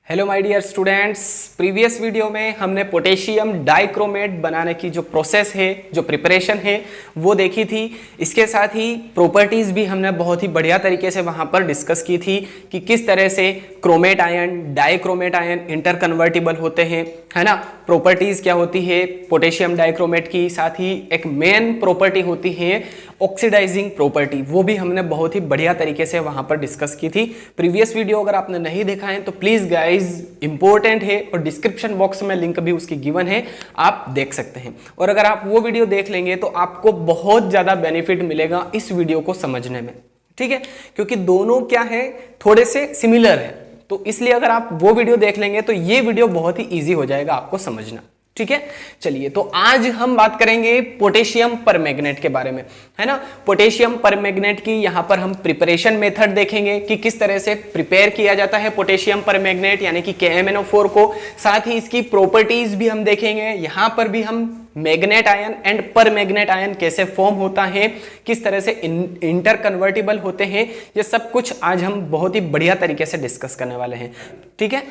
Hello my dear students, previous video में हमने potassium dichromate बनाने की जो प्रोसेस है, जो प्रिपरेशन है वो देखी थी। इसके साथ ही प्रॉपर्टीज़ भी हमने बहुत ही बढ़िया तरीके से वहाँ पर डिस्कस की थी कि किस तरह से chromate ion, dichromate ion inter convertible होते हैं, है ना। प्रॉपर्टीज़ क्या होती है पोटेशियम डाइक्रोमेट की, साथ ही एक मेन प्रॉपर्टी होती है ऑक्सीडाइजिंग प्रॉपर्टी, वो भी हमने बहुत ही बढ़िया तरीके से वहाँ पर डिस्कस की थी। प्रीवियस वीडियो अगर आपने नहीं देखा है तो प्लीज़ गाइस इंपॉर्टेंट है और डिस्क्रिप्शन बॉक्स में लिंक भी उसकी गिवन है, आप देख सकते हैं। और अगर आप वो वीडियो देख लेंगे तो आपको बहुत ज़्यादा बेनिफिट मिलेगा इस वीडियो को समझने में, ठीक है, क्योंकि दोनों क्या है थोड़े से सिमिलर है, तो इसलिए अगर आप वो वीडियो देख लेंगे तो ये वीडियो बहुत ही ईजी हो जाएगा आपको समझना, ठीक है। चलिए, तो आज हम बात करेंगे पोटेशियम परमैंगनेट के बारे में, है ना। पोटेशियम परमैंगनेट की यहाँ पर हम प्रिपरेशन मेथड देखेंगे कि किस तरह से प्रिपेयर किया जाता है पोटेशियम परमैंगनेट यानी कि KMnO4 को। साथ ही इसकी प्रॉपर्टीज भी हम देखेंगे। यहाँ पर भी हम manganate ion and permanganate ion कैसे फॉर्म होता है, किस तरह से इंटर कन्वर्टिबल होते हैं, ये सब कुछ आज हम बहुत ही बढ़िया तरीके से डिस्कस करने वाले हैं, ठीक है।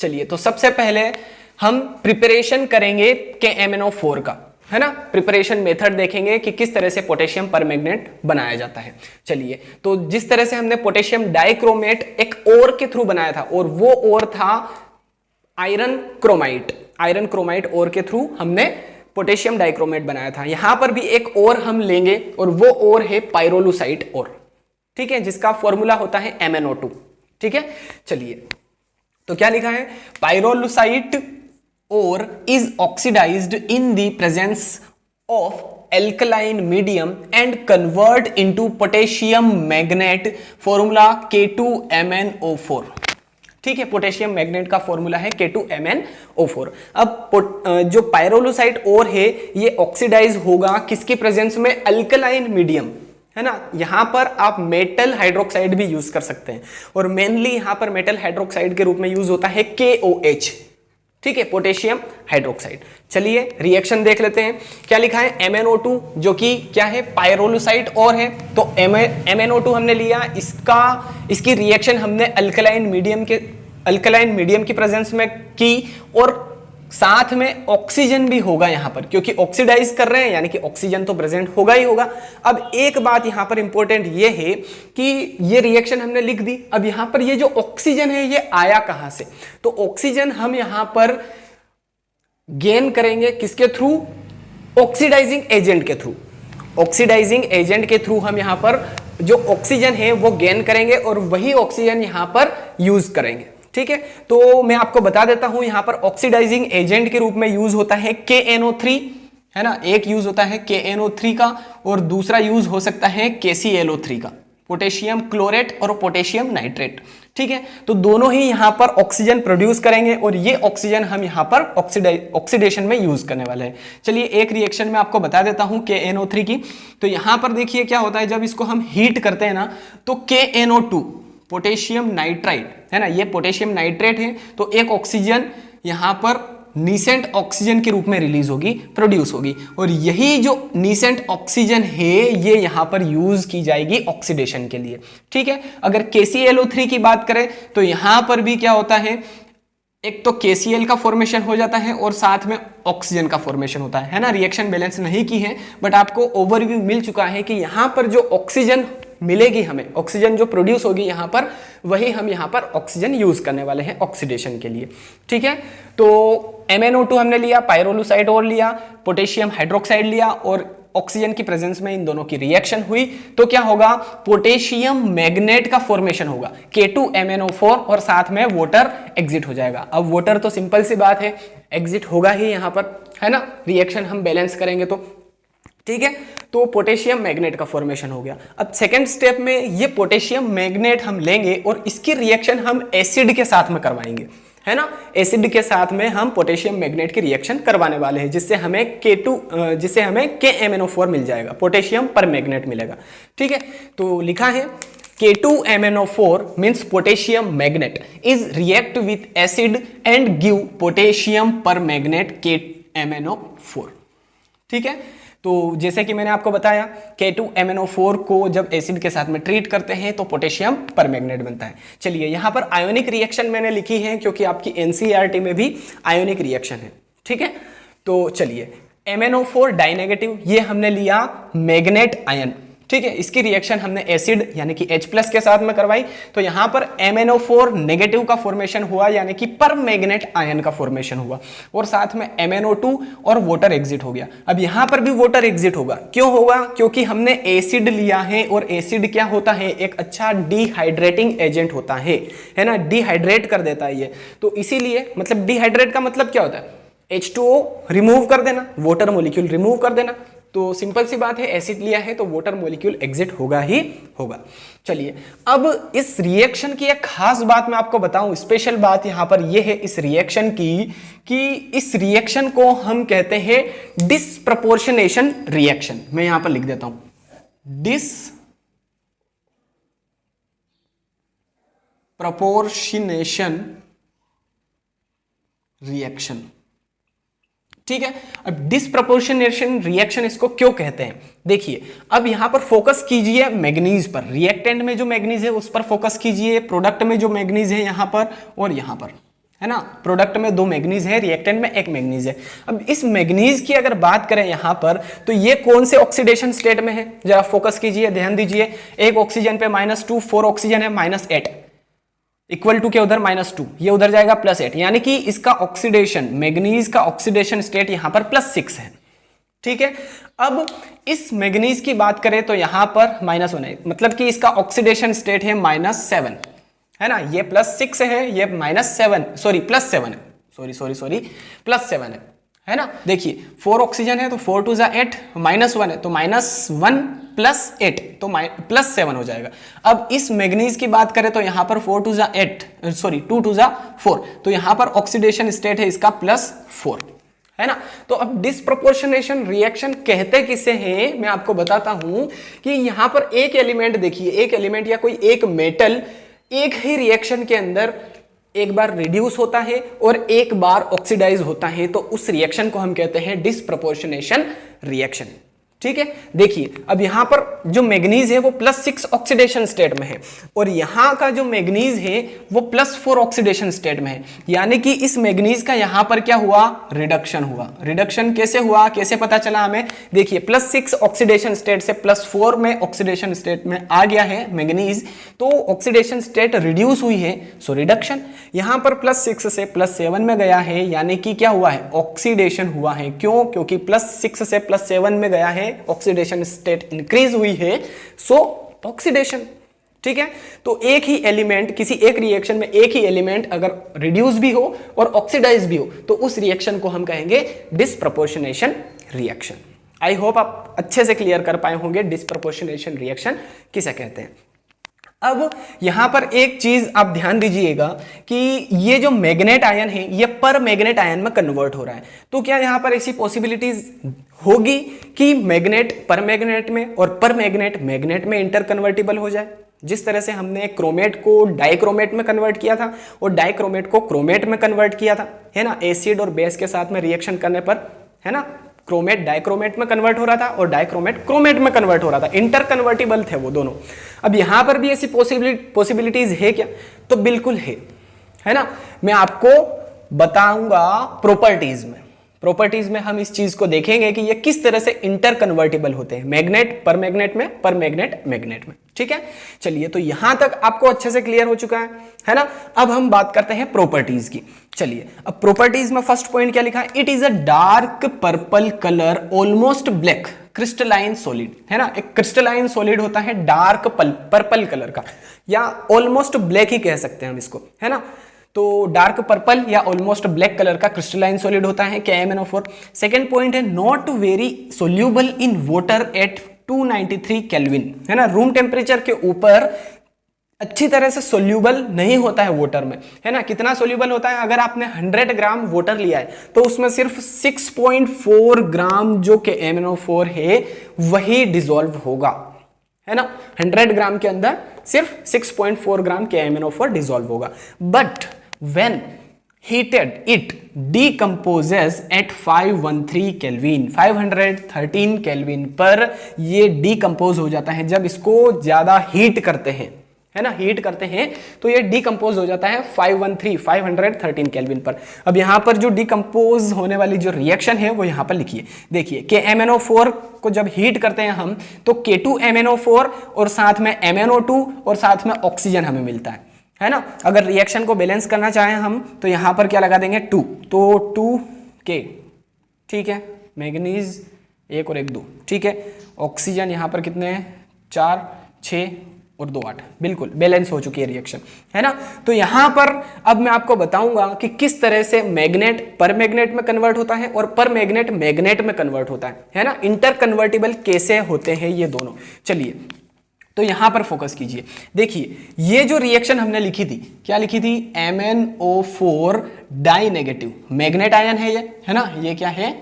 चलिए, तो सबसे पहले हम प्रिपरेशन करेंगे KMnO4 का, है ना। प्रिपरेशन मेथड देखेंगे कि किस तरह से पोटेशियम परमैंगनेट बनाया जाता है। चलिए, तो जिस तरह से हमने पोटेशियम डाइक्रोमेट एक ओर के थ्रू बनाया था, और वो ओर था आयरन क्रोमाइट। आयरन क्रोमाइट ओर के थ्रू हमने पोटेशियम डाइक्रोमेट बनाया था। यहां पर भी एक ओर हम लेंगे और वो ओर है पाइरोलुसाइट ओर, ठीक है, जिसका फॉर्मूला होता है MnO2, ठीक है। चलिए, तो क्या लिखा है, पाइरोलुसाइट ore is oxidized in the presence of alkaline medium and convert into potassium magnate, formula K2MnO4, ठीक है। पोटेशियम मैग्नेट का फॉर्मूला है K2MnO4। अब जो पाइरोलुसाइट ओर है ये ऑक्सीडाइज होगा किसके प्रेजेंस में, अल्कलाइन मीडियम, है ना। यहां पर आप मेटल हाइड्रोक्साइड भी यूज कर सकते हैं, और मेनली यहां पर मेटल हाइड्रोक्साइड के रूप में यूज होता है KOH, ठीक है, पोटेशियम हाइड्रोक्साइड। चलिए, रिएक्शन देख लेते हैं। क्या लिखा है, MnO2 जो कि क्या है, पाइरोलुसाइट और है, तो MnO2 हमने लिया, इसकी रिएक्शन हमने अल्कलाइन मीडियम की प्रेजेंस में की, और साथ में ऑक्सीजन भी होगा यहां पर, क्योंकि ऑक्सीडाइज कर रहे हैं यानी कि ऑक्सीजन तो प्रेजेंट होगा ही होगा। अब एक बात यहां पर इंपॉर्टेंट ये है कि ये रिएक्शन हमने लिख दी। अब यहां पर ये जो ऑक्सीजन है ये आया कहां से, तो ऑक्सीजन हम यहां पर गेन करेंगे किसके थ्रू, ऑक्सीडाइजिंग एजेंट के थ्रू। ऑक्सीडाइजिंग एजेंट के थ्रू हम यहां पर जो ऑक्सीजन है वो गेन करेंगे, और वही ऑक्सीजन यहां पर यूज करेंगे, ठीक है। तो मैं आपको बता देता हूं, यहां पर ऑक्सीडाइजिंग एजेंट के रूप में यूज होता है KNO3, है ना। एक यूज होता है KNO3 का, और दूसरा यूज हो सकता है KClO3 का, पोटेशियम क्लोरेट और पोटेशियम नाइट्रेट, ठीक है। तो दोनों ही यहां पर ऑक्सीजन प्रोड्यूस करेंगे, और ये ऑक्सीजन हम यहां पर ऑक्सीडेशन में यूज करने वाले हैं। चलिए, एक रिएक्शन में आपको बता देता हूं KNO3 की। तो यहां पर देखिए क्या होता है, जब इसको हम हीट करते हैं ना, तो KNO2 पोटेशियम नाइट्राइट, है ना, ये पोटेशियम नाइट्रेट है, तो एक ऑक्सीजन यहां पर नीसेंट ऑक्सीजन के रूप में रिलीज होगी, प्रोड्यूस होगी, और यही जो नीसेंट ऑक्सीजन है ये यहां पर यूज की जाएगी ऑक्सीडेशन के लिए, ठीक है। अगर KClO3 की बात करें तो यहां पर भी क्या होता है, एक तो KCl का फॉर्मेशन हो जाता है और साथ में ऑक्सीजन का फॉर्मेशन होता है ना। रिएक्शन बैलेंस नहीं की है, बट आपको ओवरव्यू मिल चुका है कि यहां पर जो ऑक्सीजन मिलेगी, हमें ऑक्सीजन जो प्रोड्यूस होगी यहां पर, वही हम यहां पर ऑक्सीजन यूज करने वाले हैं ऑक्सीडेशन के लिए, ठीक है। तो MnO2 हमने लिया, पाइरोलुसाइट और लिया, पोटेशियम हाइड्रोक्साइड लिया, और ऑक्सीजन की प्रेजेंस में इन दोनों की रिएक्शन हुई, तो क्या होगा, पोटेशियम मैग्नेट का फॉर्मेशन होगा K2MnO4, और साथ में वाटर एग्जिट हो जाएगा। अब वाटर तो सिंपल सी बात है, एग्जिट होगा ही यहां पर, है ना। रिएक्शन हम बैलेंस करेंगे तो, ठीक है। तो पोटेशियम मैग्नेट का फॉर्मेशन हो गया। अब सेकंड स्टेप में ये पोटेशियम मैग्नेट हम लेंगे और इसकी रिएक्शन हम एसिड के साथ में करवाएंगे, है ना। एसिड के साथ में हम पोटेशियम मैग्नेट की रिएक्शन करवाने वाले हैं, जिससे हमें KMnO4 मिल जाएगा, पोटेशियम परमैंगनेट मिलेगा, ठीक है। तो लिखा है K2MnO4 means potassium magnet is react with acid and give potassium permanganate KMnO4, ठीक है। तो जैसे कि मैंने आपको बताया K2MnO4 को जब एसिड के साथ में ट्रीट करते हैं तो पोटेशियम परमैंगनेट बनता है। चलिए यहाँ पर आयोनिक रिएक्शन मैंने लिखी है क्योंकि आपकी एनसीईआरटी में भी आयोनिक रिएक्शन है, ठीक है। तो चलिए MnO4 डाइनेगेटिव, ये हमने लिया मैग्नेट आयन, ठीक है। इसकी रिएक्शन हमने एसिड यानी कि H+ के साथ में करवाई, तो यहां पर MnO4 नेगेटिव का फॉर्मेशन हुआ यानी कि परमैंगनेट आयन का फॉर्मेशन हुआ, और साथ में MnO2 और वाटर एग्जिट हो गया। अब यहां पर भी वाटर एग्जिट होगा, क्यों होगा? क्योंकि हमने एसिड लिया है, और एसिड क्या होता है? एक अच्छा डिहाइड्रेटिंग एजेंट होता है ना, डिहाइड्रेट कर देता है ये। तो इसीलिए मतलब डिहाइड्रेट का मतलब क्या होता है? H2O रिमूव कर देना, वाटर मॉलिक्यूल रिमूव कर देना। तो सिंपल सी बात है, एसिड लिया है तो वाटर मॉलिक्यूल एग्जिट होगा ही होगा। चलिए अब इस रिएक्शन की एक खास बात मैं आपको बताऊं, स्पेशल बात यहां पर यह है इस रिएक्शन की कि इस रिएक्शन को हम कहते हैं डिसप्रपोर्शनेशन रिएक्शन। मैं यहां पर लिख देता हूं डिसप्रपोर्शनेशन रिएक्शन, ठीक है। अब डिसप्रपोर्शनेशन रिएक्शन इसको क्यों कहते हैं? देखिए अब यहां पर फोकस कीजिए मैग्नीज पर, रिएक्टेंट में जो मैग्नीज है उस पर फोकस कीजिए, प्रोडक्ट में जो मैग्नीज है यहां पर और यहां पर, है ना। प्रोडक्ट में 2 मैग्नीज है, रिएक्टेंट में 1 मैग्नीज है। अब इस मैग्नीज की अगर बात करें यहां पर, तो ये कौन से ऑक्सीडेशन स्टेट में है? जरा फोकस कीजिए, ध्यान दीजिए। 1 ऑक्सीजन पे -2, 4 ऑक्सीजन है -8, इक्वल टू के उधर -2, ये उधर जाएगा +8, यानी कि इसका ऑक्सीडेशन, मैग्नीज का ऑक्सीडेशन स्टेट यहां पर +6 है, ठीक है। अब इस मैग्नीज की बात करें तो यहां पर -1 है, मतलब कि इसका ऑक्सीडेशन स्टेट है -7, है ना। ये +6 है, ये +7 है, +7 है ना। देखिए 4 ऑक्सीजन है तो 4 2 = 8, -1 है तो -1 + 8 तो +7 हो जाएगा। अब इस मैग्नीज की बात करें तो यहां पर 2 2 = 4, तो यहां पर ऑक्सीडेशन स्टेट है इसका +4, है ना। तो अब डिसप्रपोर्शनेशन रिएक्शन कहते किसे हैं, मैं आपको बताता हूं कि यहां पर एक एलिमेंट देखिए, एक एलिमेंट या कोई एक मेटल एक ही रिएक्शन के अंदर एक बार रिड्यूस होता है और एक बार ऑक्सीडाइज होता है, तो उस रिएक्शन को हम कहते हैं डिसप्रपोर्शनेशन रिएक्शन, ठीक है। देखिए अब यहां पर जो मैग्नीज है वो +6 ऑक्सीडेशन स्टेट में है, और यहां का जो मैग्नीज है वो +4 ऑक्सीडेशन स्टेट में है, यानी कि इस मैग्नीज का यहां पर क्या हुआ? रिडक्शन हुआ। रिडक्शन कैसे हुआ, कैसे पता चला हमें? देखिए +6 ऑक्सीडेशन स्टेट से +4 में ऑक्सीडेशन स्टेट में आ गया है मैग्नीज, तो ऑक्सीडेशन स्टेट रिड्यूस हुई है, सो रिडक्शन। यहां पर +6 से +7 में गया है, यानी कि क्या हुआ है? ऑक्सीडेशन हुआ है। क्यों? क्योंकि +6 से +7 में गया है, ऑक्सीडेशन स्टेट इंक्रीज हुई है, सो ऑक्सीडेशन, ठीक है। तो एक ही एलिमेंट, किसी एक रिएक्शन में एक ही एलिमेंट अगर रिड्यूस भी हो और ऑक्सीडाइज भी हो तो उस रिएक्शन को हम कहेंगे डिसप्रपोर्शनेशन रिएक्शन। आई होप आप अच्छे से क्लियर कर पाए होंगे डिसप्रपोर्शनेशन रिएक्शन किसे कहते हैं। अब यहां पर एक चीज आप ध्यान दीजिएगा कि ये जो मैग्नेट आयन है ये पर मैग्नेट आयन में कन्वर्ट हो रहा है, तो क्या यहां पर ऐसी पॉसिबिलिटीज होगी कि मैग्नेट पर मैग्नेट में और पर मैग्नेट मैग्नेट में इंटर कन्वर्टिबल हो जाए? जिस तरह से हमने क्रोमेट को डाइक्रोमेट में कन्वर्ट किया था और डाइक्रोमेट को क्रोमेट में कन्वर्ट किया था, है ना, एसिड और बेस के साथ में रिएक्शन करने पर, है ना। क्रोमेट डाइक्रोमेट में कन्वर्ट हो रहा था और डाइक्रोमेट क्रोमेट में कन्वर्ट हो रहा था, इंटर कन्वर्टिबल थे वो दोनों। अब यहां पर भी ऐसी पॉसिबिलिटीज है क्या? तो बिल्कुल है ना। मैं आपको बताऊंगा प्रॉपर्टीज में हम इस चीज को देखेंगे कि ये किस तरह से इंटर कन्वर्टिबल होते हैं, मैग्नेट पर मैग्नेट में, पर मैग्नेट मैग्नेट में, ठीक है। चलिए तो यहां तक आपको अच्छे से क्लियर हो चुका है ना। अब हम बात करते हैं प्रॉपर्टीज की। चलिए अब प्रॉपर्टीज में फर्स्ट पॉइंट क्या लिखा है? It is a dark purple colour almost black crystalline solid, है ना। एक क्रिस्टलाइन सॉलिड होता है डार्क पर्पल कलर का, या ऑलमोस्ट ब्लैक ही कह सकते हैं हम इसको, है ना। तो डार्क पर्पल या ऑलमोस्ट ब्लैक कलर का क्रिस्टलाइन सॉलिड होता है KMnO4। सेकेंड पॉइंट है not very soluble in water at 293 kelvin, है ना। रूम टेम्परेचर के ऊपर अच्छी तरह से सोल्यूबल नहीं होता है वाटर में, है ना। कितना सोल्यूबल होता है? अगर आपने 100 ग्राम वाटर लिया है तो उसमें सिर्फ 6.4 ग्राम जो KMnO4 है वही डिसॉल्व होगा, है ना। 100 ग्राम के अंदर सिर्फ 6.4 ग्राम KMnO4 डिसॉल्व होगा। But when heated it decomposes at 513 kelvin, 513 kelvin पर ये डिकम्पोज हो जाता है। जब इसको ज्यादा हीट करते हैं, है ना, हीट करते हैं तो ये डिकम्पोज हो जाता है 513 केल्विन पर। अब यहां पर जो डिकम्पोज होने वाली जो रिएक्शन है वो यहां पर लिखिए। देखिए KMnO4 को जब हीट करते हैं हम तो K2MnO4 और साथ में MnO2 और साथ में ऑक्सीजन हमें मिलता है ना। अगर रिएक्शन को बैलेंस करना चाहें हम तो यहां पर क्या लगा देंगे 2, तो 2K, ठीक है, मैग्नीज 1 और 1 2, ठीक है। ऑक्सीजन यहां पर कितने हैं 4 6 और 2 8, बिल्कुल बैलेंस हो चुकी है रिएक्शन, है ना। तो यहां पर अब मैं आपको बताऊंगा कि किस तरह से मैग्नेट पर मैग्नेट में कन्वर्ट होता है और पर मैग्नेट मैग्नेट में कन्वर्ट होता है ना। इंटर कन्वर्टिबल कैसे होते हैं ये दोनों। चलिए तो यहां पर फोकस कीजिए। देखिए ये जो रिएक्शन हमने लिखी थी, क्या लिखी थी, MnO4 die negative, manganate ion है ये, है ना। ये क्या है,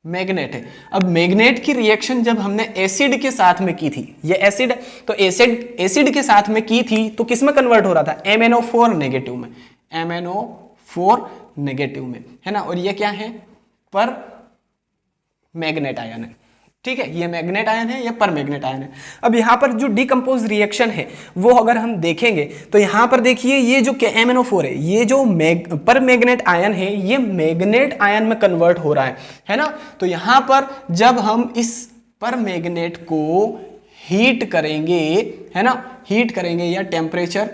मैग्नेट है। अब मैग्नेट की रिएक्शन जब हमने एसिड के साथ में की थी, ये एसिड, तो एसिड के साथ में की थी तो किस में कन्वर्ट हो रहा था, MnO4 नेगेटिव में, MnO4 नेगेटिव में, है ना। और ये क्या है, पर मैग्नेट आयन है, ठीक है। ये मैग्नेट आयन है, ये पर मैग्नेट आयन है। अब यहां पर जो डिकम्पोज रिएक्शन है वो अगर हम देखेंगे तो यहां पर देखिए ये जो MnO4 है, ये जो पर मैग्नेट आयन है ये मैग्नेट आयन में कन्वर्ट हो रहा है ना। तो यहां पर जब हम इस पर मैग्नेट को हीट करेंगे, है ना, हीट करेंगे या टेम्परेचर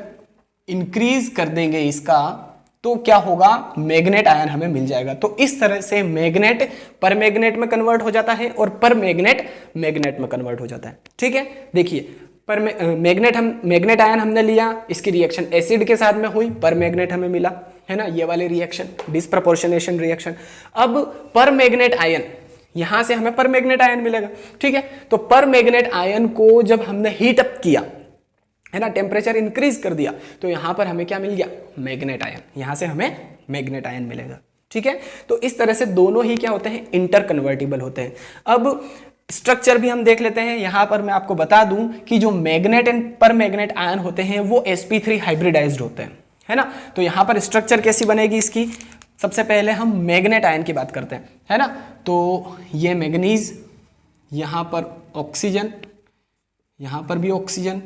इंक्रीज कर देंगे इसका, तो क्या होगा, मैग्नेट आयन हमें मिल जाएगा। तो इस तरह से मैग्नेट पर मैग्नेट में कन्वर्ट हो जाता है और पर मैग्नेट मैग्नेट में कन्वर्ट हो जाता है, ठीक है। देखिए पर मैग्नेट आयन हमने लिया, इसकी रिएक्शन एसिड के साथ में हुई, पर मैग्नेट हमें मिला, है ना, ये वाली रिएक्शन, डिस्प्रपोर्शनेशन रिएक्शन। अब पर मैग्नेट आयन, यहां से हमें पर मैग्नेट आयन मिलेगा, ठीक है। तो पर मैग्नेट आयन को जब हमने हीट अप किया, है ना, टेम्परेचर इंक्रीज कर दिया, तो यहां पर हमें क्या मिल गया, मैग्नेट आयन, यहां से हमें मैग्नेट आयन मिलेगा, ठीक है। तो इस तरह से दोनों ही क्या होते हैं, इंटर कन्वर्टिबल होते हैं। अब स्ट्रक्चर भी हम देख लेते हैं। यहां पर मैं आपको बता दूं कि जो मैग्नेट एंड पर मैग्नेट आयन होते हैं वो sp3 हाइब्रिडाइज्ड होते हैं, है ना। तो यहां पर स्ट्रक्चर कैसी बनेगी इसकी, सबसे पहले हम मैग्नेट आयन की बात करते हैं, है ना। तो ये मैग्नीज, यहां पर ऑक्सीजन, यहां पर भी ऑक्सीजन,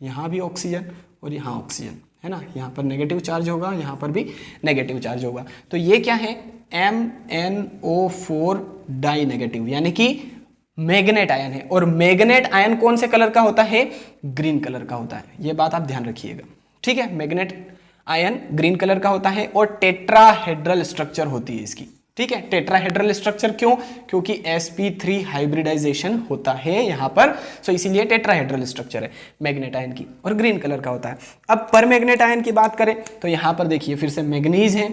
यहाँ भी ऑक्सीजन और यहाँ ऑक्सीजन, है ना। यहाँ पर नेगेटिव चार्ज होगा, यहाँ पर भी नेगेटिव चार्ज होगा। तो ये क्या है, MnO4 डाई नेगेटिव, यानी कि मैग्नेट आयन है। और मैग्नेट आयन कौन से कलर का होता है, ग्रीन कलर का होता है, ये बात आप ध्यान रखिएगा, ठीक है। मैग्नेट आयन ग्रीन कलर का होता है और टेट्राहेड्रल स्ट्रक्चर होती है इसकी, ठीक है। टेट्राहेड्रल स्ट्रक्चर क्यों, क्योंकि sp3 हाइब्रिडाइजेशन होता है यहां पर, सो इसीलिए टेट्राहेड्रल स्ट्रक्चर है मैग्नेट आयन की, और ग्रीन कलर का होता है। अब पर मैग्नेट आयन की बात करें तो यहां पर देखिए फिर से मैग्नीज है,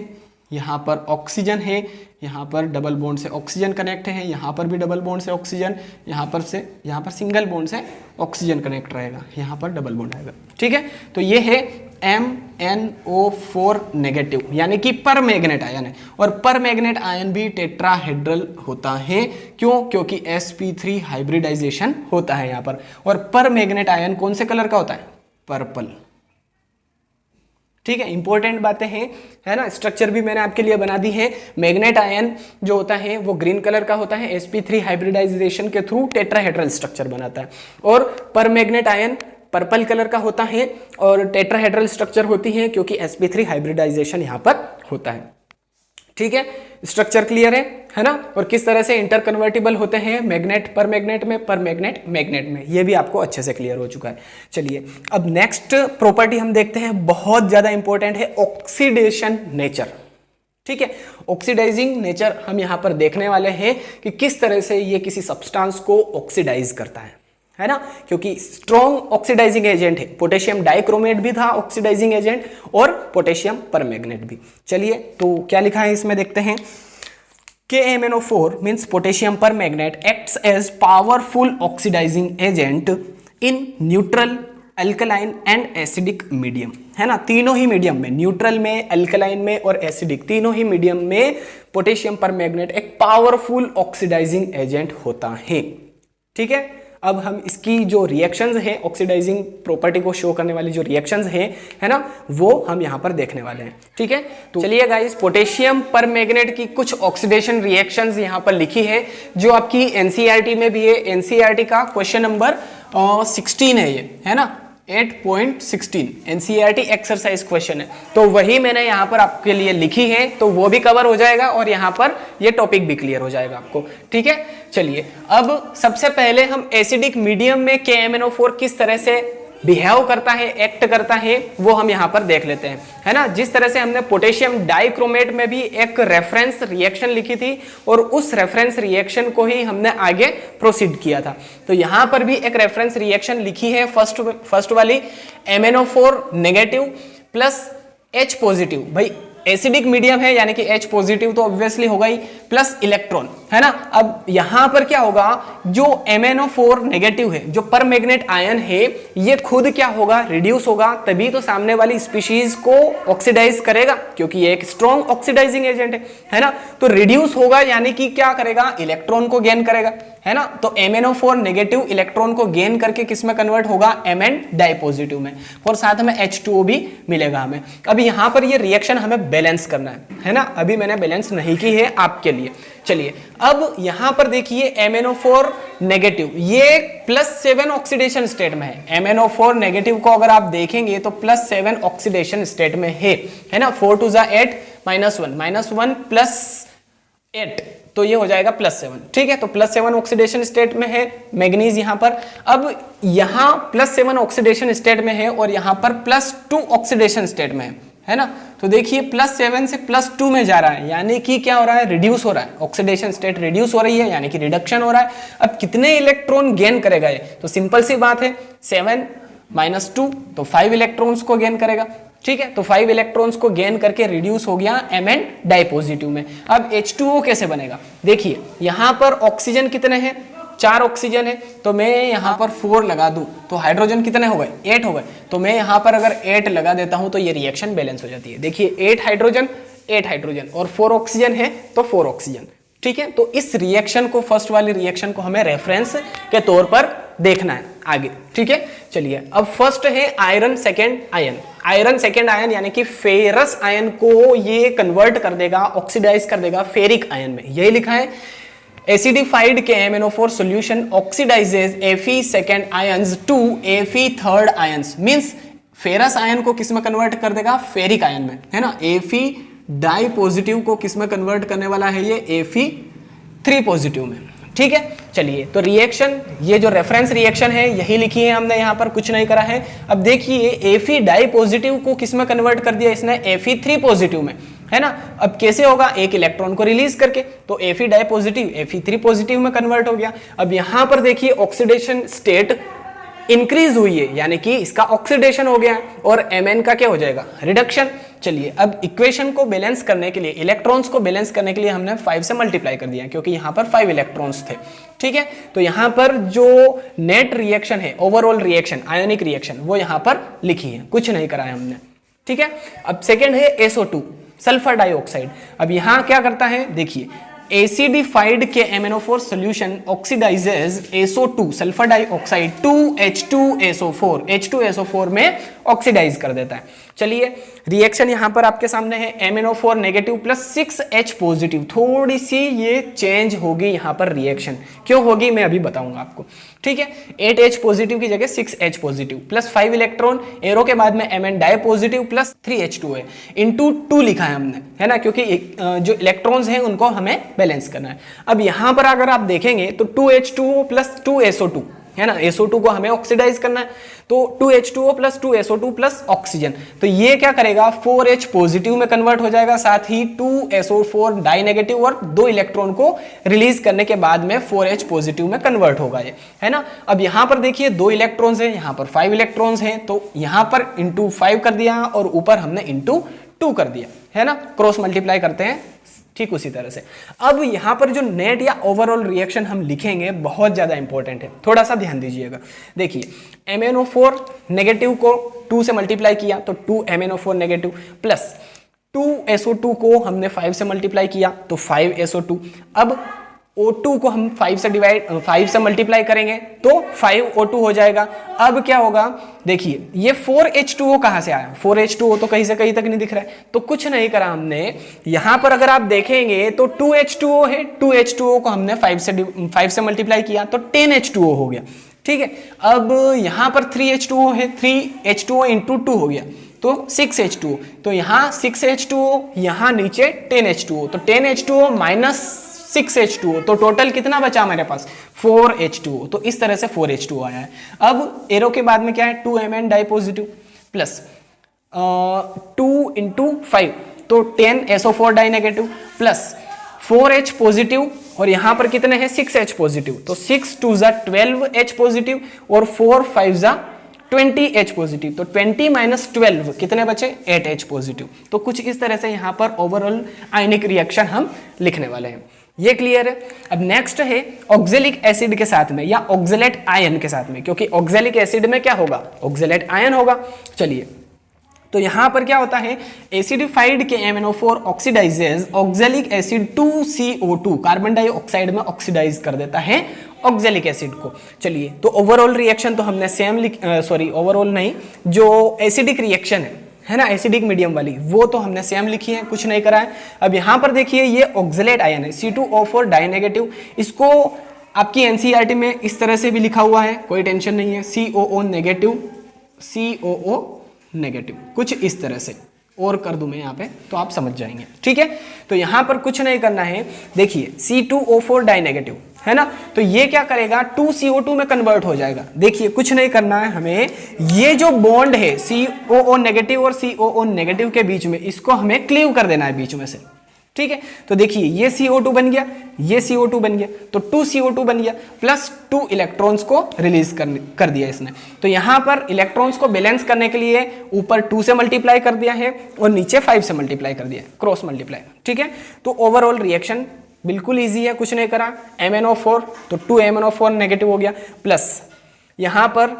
यहां पर ऑक्सीजन है, यहां पर डबल बॉन्ड से ऑक्सीजन कनेक्ट है, यहां पर भी डबल बॉन्ड से ऑक्सीजन, यहां पर सिंगल बॉन्ड से ऑक्सीजन कनेक्ट रहेगा, यहां पर डबल बॉन्ड आएगा, ठीक है। तो ये है MnO4 नेगेटिव, यानी कि पर मैग्नेट आयन है। और पर मैग्नेट आयन भी टेट्राहेड्रल होता है, क्यों, क्योंकि sp3 हाइब्रिडाइजेशन होता है यहां पर। और पर मैग्नेट आयन कौन से कलर का होता है, पर्पल, ठीक है। इंपॉर्टेंट बातें हैं, है ना। स्ट्रक्चर भी मैंने आपके लिए बना दी है। मैग्नेट आयन जो होता है वो ग्रीन कलर का होता है, sp3 हाइब्रिडाइजेशन के थ्रू टेट्राहेड्रल स्ट्रक्चर बनाता है। और पर मैग्नेट आयन पर्पल कलर का होता है और टेट्राहेड्रल स्ट्रक्चर होती है क्योंकि sp3 हाइब्रिडाइजेशन यहां पर होता है, ठीक है। स्ट्रक्चर क्लियर है ना। और किस तरह से इंटर कन्वर्टिबल होते हैं मैग्नेट पर मैग्नेट में, पर मैग्नेट मैग्नेट में, ये भी आपको अच्छे से क्लियर हो चुका है। चलिए अब नेक्स्ट प्रॉपर्टी हम देखते हैं, बहुत ज्यादा इंपॉर्टेंट है, ऑक्सीडेशन नेचर, ठीक है। ऑक्सीडाइजिंग नेचर हम यहां पर देखने वाले हैं कि किस तरह से ये किसी सब्सटेंस को ऑक्सीडाइज करता है ना, क्योंकि स्ट्रॉन्ग ऑक्सीडाइजिंग एजेंट है। पोटेशियम डाइक्रोमेट भी था ऑक्सीडाइजिंग एजेंट और पोटेशियम परमैग्नेट भी। चलिए तो क्या लिखा है इसमें देखते हैं। KMnO4 means potassium permanganate acts as powerful oxidizing agent in neutral, alkaline and acidic medium, है ना। तीनों ही मीडियम में, न्यूट्रल में, अल्कलाइन में और एसिडिक, तीनों ही मीडियम में पोटेशियम परमैग्नेट एक पावरफुल ऑक्सीडाइजिंग एजेंट होता है, ठीक है। अब हम इसकी जो रिएक्शंस हैं, ऑक्सीडाइजिंग प्रॉपर्टी को शो करने वाली जो रिएक्शंस हैं, है ना, वो हम यहाँ पर देखने वाले हैं। ठीक है, तो चलिए गाइस, पोटेशियम परमैंगनेट की कुछ ऑक्सीडेशन रिएक्शंस यहाँ पर लिखी है जो आपकी एनसीईआरटी में भी है। एनसीईआरटी का क्वेश्चन नंबर 16 है ये, है ना, 8.16 एनसीईआरटी एक्सरसाइज क्वेश्चन है। तो वही मैंने यहाँ पर आपके लिए लिखी है, तो वो भी कवर हो जाएगा और यहाँ पर ये टॉपिक भी क्लियर हो जाएगा आपको। ठीक है, चलिए अब सबसे पहले हम एसिडिक मीडियम में KMnO4 किस तरह से बिहेव करता है, एक्ट करता है, वो हम यहाँ पर देख लेते हैं, है ना। जिस तरह से हमने पोटेशियम डाइक्रोमेट में भी एक रेफरेंस रिएक्शन लिखी थी और उस रेफरेंस रिएक्शन को ही हमने आगे प्रोसीड किया था, तो यहाँ पर भी एक रेफरेंस रिएक्शन लिखी है फर्स्ट वाली, MnO4 negative plus H positive. भाई एसिडिक मीडियम है यानी कि H पॉजिटिव तो ऑब्वियसली होगा ही, प्लस इलेक्ट्रॉन, है ना। अब यहां पर क्या होगा, जो MnO4 नेगेटिव है, जो परमैंगनेट आयन है, ये खुद क्या होगा, रिड्यूस होगा, तभी तो सामने वाली स्पीशीज को ऑक्सीडाइज करेगा, क्योंकि ये एक स्ट्रॉन्ग ऑक्सीडाइजिंग एजेंट है ना। तो रिड्यूस होगा यानी कि क्या करेगा, इलेक्ट्रॉन को गेन करेगा, है ना। तो MnO4 नेगेटिव इलेक्ट्रॉन को गेन करके किस में कन्वर्ट होगा, Mn डाइपॉजिटिव में, और साथ में H2O भी मिलेगा हमें। अब यहां पर ये रिएक्शन हमें बैलेंस करना है ना। अभी मैंने बैलेंस नहीं की है आपके लिए। चलिए अब यहां पर देखिए MnO4 नेगेटिव ये +7 ऑक्सीडेशन स्टेट में है। MnO4 नेगेटिव को अगर आप देखेंगे तो +7 ऑक्सीडेशन स्टेट में है ना। 4 2 8 -1 +8, तो ये हो जाएगा +7। ठीक है, तो +7 ऑक्सीडेशन स्टेट में है मैग्नीज यहां पर। अब यहां +7 ऑक्सीडेशन स्टेट में है और यहां पर +2 ऑक्सीडेशन स्टेट में है ना। तो देखिए +7 से +2 में जा रहा है, यानी कि क्या हो रहा है, रिड्यूस हो रहा है, ऑक्सीडेशन स्टेट रिड्यूस हो रही है, यानी कि रिडक्शन हो रहा है। अब कितने इलेक्ट्रॉन गेन करेगा ये, तो सिंपल सी बात है, 7 - 2 तो 5 इलेक्ट्रॉन्स को गेन करेगा। ठीक है, तो 5 इलेक्ट्रॉन्स को गेन करके रिड्यूस हो गया Mn डाइपॉजिटिव में। अब H2O कैसे बनेगा, देखिए यहां पर ऑक्सीजन कितने हैं, 4 ऑक्सीजन है, तो मैं यहां पर 4 लगा दूं तो हाइड्रोजन कितने हो गए, 8 हो गए। तो मैं यहां पर अगर 8 लगा देता हूं तो ये रिएक्शन बैलेंस हो जाती है। देखिए 8 हाइड्रोजन और 4 ऑक्सीजन है तो 4 ऑक्सीजन। ठीक है, तो इस रिएक्शन को, फर्स्ट वाली रिएक्शन को हमें रेफरेंस के तौर पर देखना है आगे। ठीक है, चलिए अब फर्स्ट है iron second ion. Iron second ion यानी कि फेरस आयन को ये कन्वर्ट कर देगा, ऑक्सीडाइज कर देगा फेरिक आयन में। यही लिखा है, acidified KMnO4 solution oxidizes Fe second ions to Fe third ions, means ferrous ion को किस में कन्वर्ट कर देगा, फेरिक आयन में, है ना। Fe डाई पॉजिटिव को किस में कन्वर्ट करने वाला है, ये Fe3 पॉजिटिव में। ठीक है, चलिए तो रिएक्शन, ये जो रेफरेंस रिएक्शन है यही लिखी है हमने, यहाँ पर कुछ नहीं करा है। अब देखिए Fe डाई पॉजिटिव को किस में कन्वर्ट कर दिया इसने, Fe3 पॉजिटिव में, है ना। अब कैसे होगा, एक इलेक्ट्रॉन को रिलीज करके, तो Fe di positive Fe3 positive में कन्वर्ट हो गया। अब यहां पर देखिए ऑक्सीडेशन स्टेट इंक्रीज हुई है, यानी कि इसका ऑक्सीडेशन हो गया और Mn का क्या हो जाएगा, रिडक्शन। चलिए अब इक्वेशन को बैलेंस करने के लिए, इलेक्ट्रॉन्स को बैलेंस करने के लिए हमने 5 से मल्टीप्लाई कर दिया, क्योंकि यहां पर 5 इलेक्ट्रॉन्स थे। ठीक है, तो यहां पर जो नेट रिएक्शन है, ओवरऑल रिएक्शन, आयोनिक रिएक्शन, वो यहां पर लिखी है, कुछ नहीं करा है हमने। ठीक है, अब सेकेंड है SO2 सल्फर डाइऑक्साइड। अब यहां क्या करता है, देखिए acidified KMnO4 solution oxidizes SO2 sulphur dioxide to H2SO4, H2SO4 में ऑक्सीडाइज कर देता है। चलिए रिएक्शन यहां पर आपके सामने है, MnO4 negative plus 6H positive. थोड़ी सी ये चेंज होगी यहां पर रिएक्शन, क्यों होगी मैं अभी बताऊंगा आपको। ठीक है, 8H पॉजिटिव की जगह 6H positive plus 5 electron, arrow के बाद में Mn die positive plus 3H2 है, इंटू 2 लिखा है हमने, है ना, क्योंकि जो इलेक्ट्रॉन्स हैं उनको हमें बैलेंस करना है। अब यहां पर अगर आप देखेंगे तो 2H2O प्लस 2SO2, है ना, SO2 को हमें ऑक्सीडाइज करना है, तो 2H2O plus 2SO2 plus oxygen, तो ये क्या करेगा, 4H पॉजिटिव में कन्वर्ट हो जाएगा, साथ ही 2SO4 डाई नेगेटिव और 2 इलेक्ट्रॉन को रिलीज करने के बाद में 4H पॉजिटिव में कन्वर्ट होगा ये, है ना। अब यहां पर देखिए 2 इलेक्ट्रॉन्स हैं, यहां पर 5 इलेक्ट्रॉन्स हैं, तो यहां पर इंटू 5 कर दिया और ऊपर हमने इंटू 2 कर दिया, है ना, क्रॉस मल्टीप्लाई करते हैं ठीक उसी तरह से। अब यहां पर जो नेट या ओवरऑल रिएक्शन हम लिखेंगे बहुत ज्यादा इंपॉर्टेंट है, थोड़ा सा ध्यान दीजिएगा। देखिए MnO4 नेगेटिव को 2 से मल्टीप्लाई किया तो 2 MnO4 नेगेटिव प्लस 2SO2 को हमने 5 से मल्टीप्लाई किया तो 5SO2। अब O2 को हम 5 से मल्टीप्लाई करेंगे तो 5O2 हो जाएगा। अब क्या होगा, देखिए ये 4H2O कहां से आया, 4H2O तो कहीं से कहीं तक नहीं दिख रहा है, तो कुछ नहीं करा हमने। यहां पर अगर आप देखेंगे तो 2H2O है, 2H2O को हमने 5 से मल्टीप्लाई किया तो 10H2O हो गया, ठीक है। अब यहां पर 3H2O है, 3H2O इंटू 2 हो गया तो 6H2O, तो यहाँ 6H2O, यहाँ नीचे 10H2O, तो 10H2O माइनस 6H2O, तो टोटल कितना बचा मेरे पास 4H2O। तो इस तरह से 4H2O आया है। अब एरो के बाद में क्या है 2Mn die positive plus 2 into 5 तो 10SO4 die negative plus 4H positive और यहां पर कितने हैं 6H पॉजिटिव, तो 6 2 जा 12H पॉजिटिव और 4 5 जा 20H पॉजिटिव, तो 20 माइनस 12 कितने बचे 8H पॉजिटिव। तो कुछ इस तरह से यहां पर ओवरऑल आयनिक रिएक्शन हम लिखने वाले हैं। ये क्लियर है। अब नेक्स्ट है ऑक्जेलिक एसिड के साथ में या ऑक्जेलेट आयन के साथ में, क्योंकि ऑक्जेलिक एसिड में क्या होगा ऑक्जेलेट आयन होगा। चलिए, तो यहां पर क्या होता है acidified KMnO4 oxidises oxalic acid 2CO2 carbon dioxide में ऑक्सीडाइज कर देता है ऑक्जेलिक एसिड को। चलिए, तो ओवरऑल रिएक्शन तो हमने सेम ओवरऑल नहीं, जो एसिडिक रिएक्शन है ना एसिडिक मीडियम वाली, वो तो हमने सेम लिखी है, कुछ नहीं करा है। अब यहां पर देखिए ये ऑक्जेलेट आयन है C2O4 डाई नेगेटिव, इसको आपकी NCERT में इस तरह से भी लिखा हुआ है, कोई टेंशन नहीं है, COO नेगेटिव कुछ इस तरह से और कर दूं मैं यहाँ पे तो आप समझ जाएंगे, ठीक है। तो यहां पर कुछ नहीं करना है, देखिए C2O4 डाई नेगेटिव है ना, तो ये क्या करेगा 2CO2 में कन्वर्ट हो जाएगा। देखिए कुछ नहीं करना है हमें, ये जो बॉन्ड है COO नेगेटिव और COO नेगेटिव के बीच में, इसको हमें क्लीव कर देना है बीच में से, ठीक है। तो देखिए ये CO2 बन गया, ये CO2 बन गया, तो 2CO2 बन गया प्लस 2 इलेक्ट्रॉन्स को रिलीज कर दिया इसने। तो यहां पर इलेक्ट्रॉन्स को बैलेंस करने के लिए ऊपर 2 से मल्टीप्लाई कर दिया है और नीचे 5 से मल्टीप्लाई कर दिया है, क्रॉस मल्टीप्लाई, ठीक है। तो ओवरऑल रिएक्शन बिल्कुल इजी है, कुछ नहीं करा। MnO4 तो 2MnO4 नेगेटिव हो गया प्लस यहां पर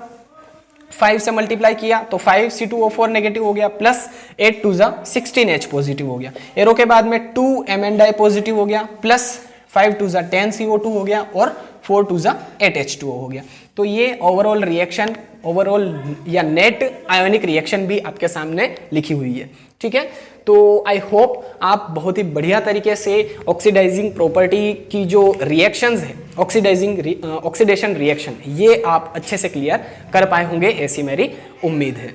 5 से मल्टीप्लाई किया तो 5C2O4 नेगेटिव हो गया प्लस 8 2 जा 16H पॉजिटिव हो गया। एरो के बाद में 2Mn डाई पॉजिटिव हो गया प्लस 5 2 जा 10CO2 हो गया और 4 2 जा 8H2O हो गया। तो ये ओवरऑल रिएक्शन, ओवरऑल या नेट आयोनिक रिएक्शन भी आपके सामने लिखी हुई है, ठीक है। तो आई होप आप बहुत ही बढ़िया तरीके से ऑक्सीडाइजिंग प्रॉपर्टी की जो रिएक्शंस है, ऑक्सीडेशन रिएक्शन, ये आप अच्छे से क्लियर कर पाए होंगे, ऐसी मेरी उम्मीद है।